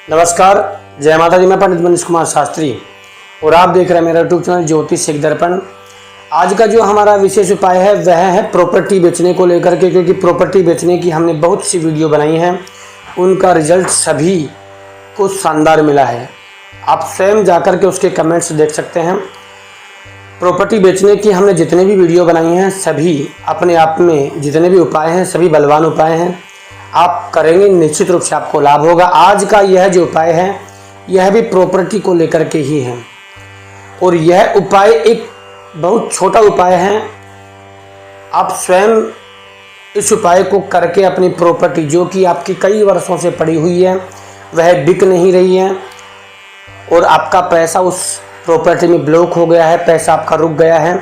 नमस्कार, जय माता दी। मैं पंडित मनीष कुमार शास्त्री और आप देख रहे हैं मेरा यूट्यूब चैनल ज्योतिष सिख दर्पण। आज का जो हमारा विशेष उपाय है वह है प्रॉपर्टी बेचने को लेकर के, क्योंकि प्रॉपर्टी बेचने की हमने बहुत सी वीडियो बनाई हैं, उनका रिजल्ट सभी को शानदार मिला है। आप स्वयं जाकर के उसके कमेंट्स देख सकते हैं। प्रॉपर्टी बेचने की हमने जितने भी वीडियो बनाई हैं सभी अपने आप में जितने भी उपाय हैं सभी बलवान उपाय हैं। आप करेंगे निश्चित रूप से आपको लाभ होगा। आज का यह जो उपाय है यह भी प्रॉपर्टी को लेकर के ही है और यह उपाय एक बहुत छोटा उपाय है। आप स्वयं इस उपाय को करके अपनी प्रॉपर्टी जो कि आपकी कई वर्षों से पड़ी हुई है वह बिक नहीं रही है और आपका पैसा उस प्रॉपर्टी में ब्लॉक हो गया है, पैसा आपका रुक गया है,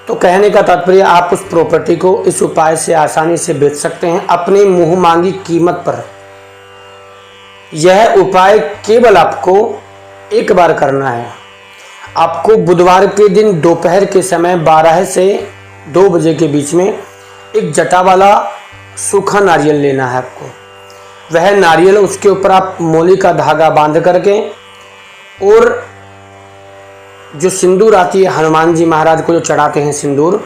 तो कहने का तात्पर्य आप उस प्रॉपर्टी को इस उपाय से आसानी से बेच सकते हैं अपनी मुंह मांगी कीमत पर। यह उपाय केवल आपको एक बार करना है। आपको बुधवार के दिन दोपहर के समय 12 से 2 बजे के बीच में एक जटा वाला सूखा नारियल लेना है आपको। वह नारियल, उसके ऊपर आप मोली का धागा बांध करके और जो सिंदूर आती है हनुमान जी महाराज को जो चढ़ाते हैं सिंदूर,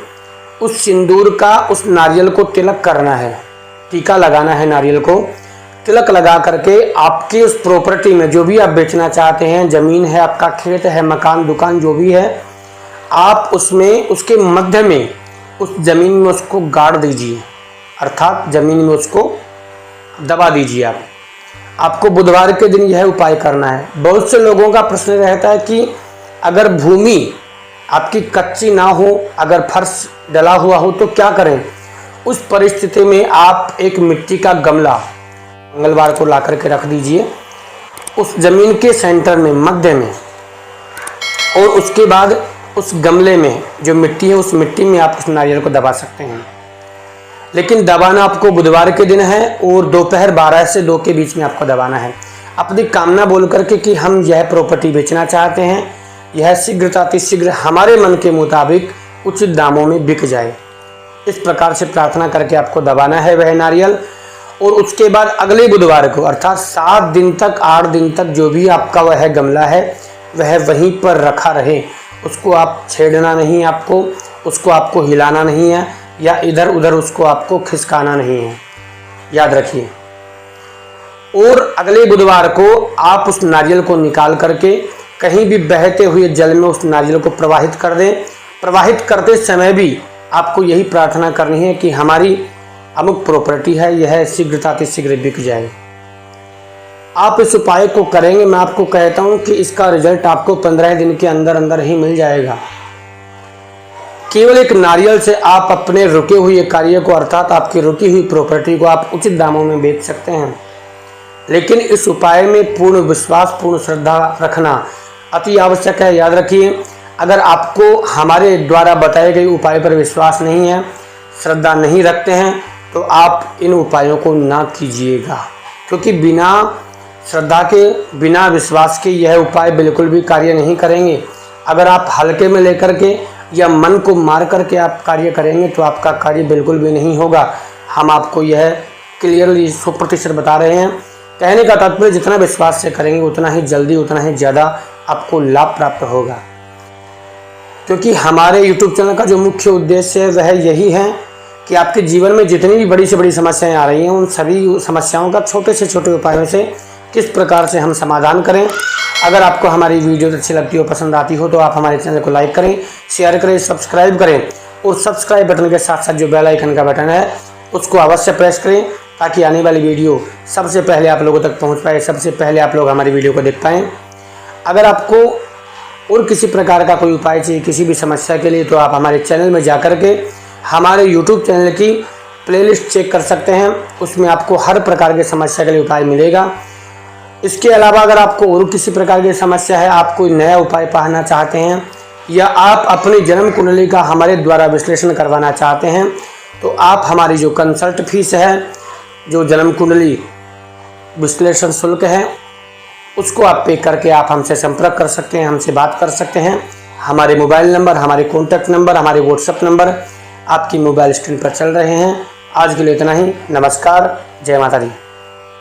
उस सिंदूर का उस नारियल को तिलक करना है, टीका लगाना है नारियल को। तिलक लगा करके आपकी उस प्रॉपर्टी में जो भी आप बेचना चाहते हैं, ज़मीन है, आपका खेत है, मकान, दुकान जो भी है, आप उसमें उसके मध्य में उस ज़मीन में उसको गाड़ दीजिए, अर्थात ज़मीन में उसको दबा दीजिए। आपको बुधवार के दिन यह उपाय करना है। बहुत से लोगों का प्रश्न रहता है कि अगर भूमि आपकी कच्ची ना हो, अगर फर्श डला हुआ हो तो क्या करें। उस परिस्थिति में आप एक मिट्टी का गमला मंगलवार को ला करके रख दीजिए उस जमीन के सेंटर में, मध्य में, और उसके बाद उस गमले में जो मिट्टी है उस मिट्टी में आप उस नारियल को दबा सकते हैं। लेकिन दबाना आपको बुधवार के दिन है और दोपहर 12 से 2 के बीच में आपको दबाना है। अपनी कामना बोल करके कि हम यह प्रॉपर्टी बेचना चाहते हैं, यह शीघ्र हमारे मन के मुताबिक उचित दामों में बिक जाए। इस प्रकार से प्रार्थना करके आपको दबाना है वह नारियल। और उसके बाद अगले बुधवार को अर्थात 7 दिन तक 8 दिन तक जो भी आपका वह गमला है वह वहीं पर रखा रहे। उसको आप छेड़ना नहीं, उसको आपको हिलाना नहीं है या इधर उधर उसको आपको खिसकाना नहीं है, याद रखिए। और अगले बुधवार को आप उस नारियल को निकाल करके कहीं भी बहते हुए जल में उस नारियल को प्रवाहित कर दें। प्रवाहित करते समय भी आपको यही प्रार्थना करनी है कि हमारी अमुक प्रॉपर्टी है यह शीघ्र बिक जाए। आप इस उपाय को करेंगे, मैं आपको कहता हूं कि इसका रिजल्ट आपको 15 दिन के अंदर अंदर ही मिल जाएगा। केवल एक नारियल से आप अपने रुके हुए कार्य को अर्थात आपकी रुकी हुई प्रॉपर्टी को आप उचित दामों में बेच सकते हैं। लेकिन इस उपाय में पूर्ण विश्वास, पूर्ण श्रद्धा रखना अति आवश्यक है। याद रखिए, अगर आपको हमारे द्वारा बताए गए उपाय पर विश्वास नहीं है, श्रद्धा नहीं रखते हैं, तो आप इन उपायों को ना कीजिएगा, क्योंकि बिना श्रद्धा के, बिना विश्वास के यह उपाय बिल्कुल भी कार्य नहीं करेंगे। अगर आप हल्के में लेकर के या मन को मार करके आप कार्य करेंगे तो आपका कार्य बिल्कुल भी नहीं होगा। हम आपको यह क्लियरली 100% बता रहे हैं। कहने का तात्पर्य जितना विश्वास से करेंगे उतना ही जल्दी, उतना ही ज़्यादा आपको लाभ प्राप्त होगा। क्योंकि हमारे YouTube चैनल का जो मुख्य उद्देश्य है वह यही है कि आपके जीवन में जितनी भी बड़ी से बड़ी समस्याएं आ रही हैं उन सभी समस्याओं का छोटे से छोटे उपायों से किस प्रकार से हम समाधान करें। अगर आपको हमारी वीडियो अच्छी लगती हो, पसंद आती हो, तो आप हमारे चैनल को लाइक करें, शेयर करें, सब्सक्राइब करें और सब्सक्राइब बटन के साथ साथ जो बेल आइकन का बटन है उसको अवश्य प्रेस करें, ताकि आने वाली वीडियो सबसे पहले आप लोगों तक पहुंच पाए, सबसे पहले आप लोग हमारी वीडियो को देख पाएँ। अगर आपको और किसी प्रकार का कोई उपाय चाहिए किसी भी समस्या के लिए, तो आप हमारे चैनल में जाकर के हमारे YouTube चैनल की प्लेलिस्ट चेक कर सकते हैं। उसमें आपको हर प्रकार के समस्या के लिए उपाय मिलेगा। इसके अलावा अगर आपको और किसी प्रकार की समस्या है, आप कोई नया उपाय पाना चाहते हैं या आप अपनी जन्म कुंडली का हमारे द्वारा विश्लेषण करवाना चाहते हैं, तो आप हमारी जो कंसल्ट फीस है, जो जन्म कुंडली विश्लेषण शुल्क है, उसको आप पे करके आप हमसे संपर्क कर सकते हैं, हमसे बात कर सकते हैं। हमारे मोबाइल नंबर, हमारे कॉन्टैक्ट नंबर, हमारे व्हाट्सएप नंबर आपकी मोबाइल स्क्रीन पर चल रहे हैं। आज के लिए इतना ही। नमस्कार, जय माता दी।